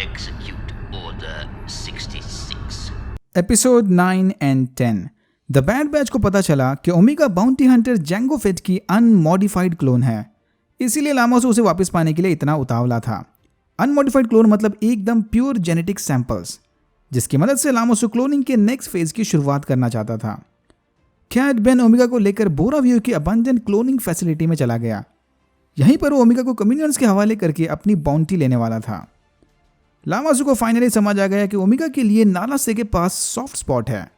Execute Order 66. Episode 9 and 10। The bad batch को पता चला कि Omega bounty hunter Jango Fett की अनमॉडिफाइड क्लोन है, इसीलिए लामोस उसे वापस पाने के लिए इतना उतावला था। अनमॉडिफाइड क्लोन मतलब एकदम प्योर जेनेटिक सैंपल्स, जिसकी मदद से लामोस क्लोनिंग के नेक्स्ट फेज की शुरुआत करना चाहता था। कैट बेन ओमेगा को लेकर बोराव्यू की अबंडेंट क्लोनिंग फैसिलिटी में चला गया। यहीं पर वो ओमेगा को कम्युनियंस के हवाले करके अपनी बाउंटी लेने वाला था। लामासु को फाइनली समझ आ गया कि ओमेगा के लिए नालासे के पास सॉफ्ट स्पॉट है।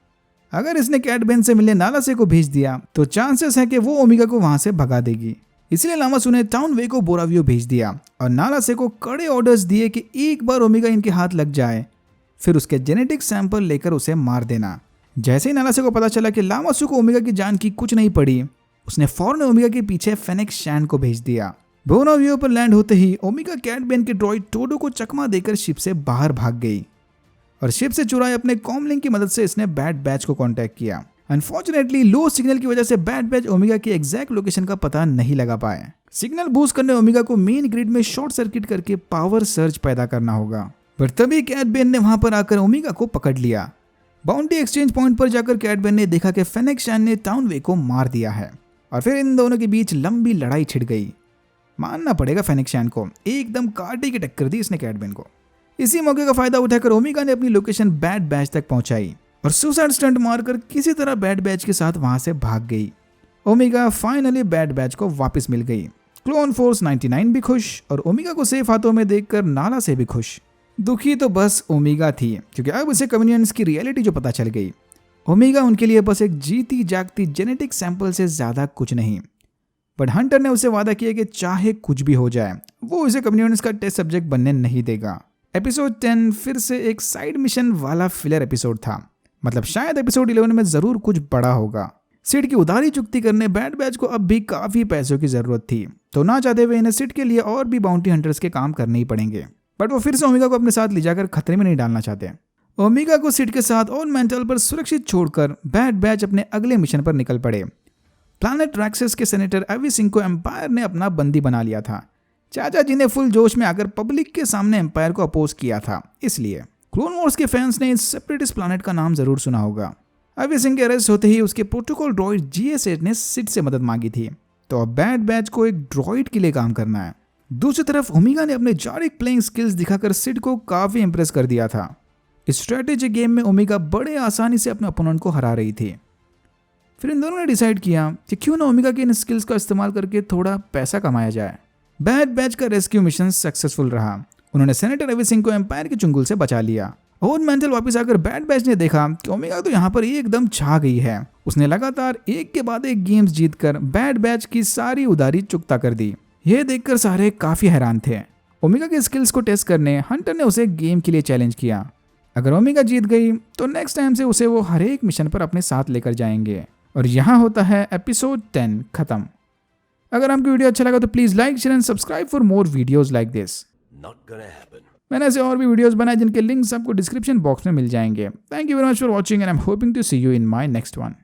अगर इसने कैट बेन से मिलने नालासे को भेज दिया तो चांसेस है कि वो ओमेगा को वहां से भगा देगी। इसलिए लामासु ने टाउन वे को बोराव्यू भेज दिया और नालासे को कड़े ऑर्डर्स दिए कि एक बार ओमेगा इनके हाथ लग जाए फिर उसके जेनेटिक सैंपल लेकर उसे मार देना। जैसे ही नालासे को पता चला कि लामासु को ओमेगा की जान की कुछ नहीं पड़ी, उसने फौरन ओमेगा के पीछे फेनिक शैन को भेज दिया। बोराव्यू पर लैंड होते ही ओमेगा कैट बेन के ड्रॉइड टोडो को चकमा देकर शिप से बाहर भाग गई और शिप से चुराए अपने कॉमलिंग की मदद से इसने बैड बैच को कांटेक्ट किया। अनफॉर्चुनेटली लो सिग्नल की वजह से बैड बैच ओमेगा की एग्जैक्ट लोकेशन का पता नहीं लगा पाए। सिग्नल बूस्ट करने ओमेगा को मेन ग्रिड में शॉर्ट सर्किट करके पावर सर्ज पैदा करना होगा, पर तभी कैट बेन ने वहां पर आकर ओमेगा को पकड़ लिया। बाउंटी एक्सचेंज पॉइंट पर जाकर कैट बेन ने देखा कि फेनिक शैन ने टाउन वे को मार दिया है और फिर इन दोनों के बीच लंबी लड़ाई छिड़ गई। मानना पड़ेगा फेनिक शैन को, एकदम कांटे की टक्कर दी इसने कैट बेन को। इसी मौके का फायदा उठाकर ओमेगा ने अपनी लोकेशन बैड बैच तक पहुंचाई और सुसाइड स्टंट मारकर किसी तरह बैड बैच के साथ वहां से भाग गई। ओमेगा फाइनली बैड बैच को वापस मिल गई। क्लोन फोर्स 99 भी खुश और ओमेगा को सेफ हाथों में देखकर नाला से भी खुश। दुखी तो बस ओमेगा थी, क्योंकि अब उसे कम्युनियंस की रियलिटी जो पता चल गई। ओमेगा उनके लिए बस एक जीती जागती जेनेटिक सैंपल से ज्यादा कुछ नहीं। बट हंटर ने उसे वादा किया कि चाहे कुछ भी हो जाए वो उसे कम्युनियंस का टेस्ट सब्जेक्ट बनने नहीं देगा। एपिसोड 10 फिर से एक साइड मिशन वाला फिलर एपिसोड था, मतलब शायद एपिसोड 11 में जरूर कुछ बड़ा होगा। सिड की उधारी चुकती करने बैड बैच को अब भी काफी पैसों की जरूरत थी, तो ना चाहते हुए इन्हें सिड के लिए और भी बाउंटी हंटर्स के काम करने ही पड़ेंगे। बट वो फिर से ओमेगा को अपने साथ ले जाकर खतरे में नहीं डालना चाहते। ओमेगा को सिड के साथ और मेंटल पर सुरक्षित छोड़कर बैड बैच अपने अगले मिशन पर निकल पड़े। प्लैनेट रैक्सेस के सेनेटर एवी सिंह को एम्पायर ने अपना बंदी बना लिया था। चाचा जी ने फुल जोश में आकर पब्लिक के सामने एम्पायर को अपोज किया था, इसलिए क्लोन वॉर्स के फैंस ने इस सेपरेटिस्ट प्लैनेट का नाम जरूर सुना होगा। एवी सिंह के अरेस्ट होते ही उसके प्रोटोकॉल ड्रॉइड GS8 ने सिड से मदद मांगी थी, तो अब बैड बैच को एक ड्रॉइड के लिए काम करना है। दूसरी तरफ ओमेगा ने अपने जारिक प्लेइंग स्किल्स दिखाकर सिड को काफी इंप्रेस कर दिया था। इस स्ट्रेटेजी गेम में ओमेगा बड़े आसानी से अपने ओपोनेंट को हरा रही थी। फिर इन दोनों ने डिसाइड किया कि क्यों ना ओमेगा के इन स्किल्स का इस्तेमाल करके थोड़ा पैसा कमाया जाए। बैड बैच का रेस्क्यू मिशन सक्सेसफुल रहा। उन्होंने सेनेटर एवी सिंह को एम्पायर के चुंगल से बचा लिया। और मेंटल वापस आकर बैड बैच ने देखा कि ओमेगा तो यहाँ पर एकदम छा गई है। उसने लगातार एक के बाद एक गेम्स जीतकर बैड बैच की सारी उधारी चुकता कर दी। यह देखकर सारे काफी हैरान थे। ओमेगा के स्किल्स को टेस्ट करने हंटर ने उसे गेम के लिए चैलेंज किया। अगर ओमेगा जीत गई तो नेक्स्ट टाइम से उसे वो हर एक मिशन पर अपने साथ लेकर जाएंगे। और यहाँ होता है एपिसोड 10 खत्म। अगर आपको वीडियो अच्छा लगा तो please like share and subscribe for more videos like this. मैंने ऐसे और भी वीडियोस बनाए जिनके लिंक्स आपको डिस्क्रिप्शन बॉक्स में मिल जाएंगे। Thank you very much for watching and I am hoping to see you in my next one.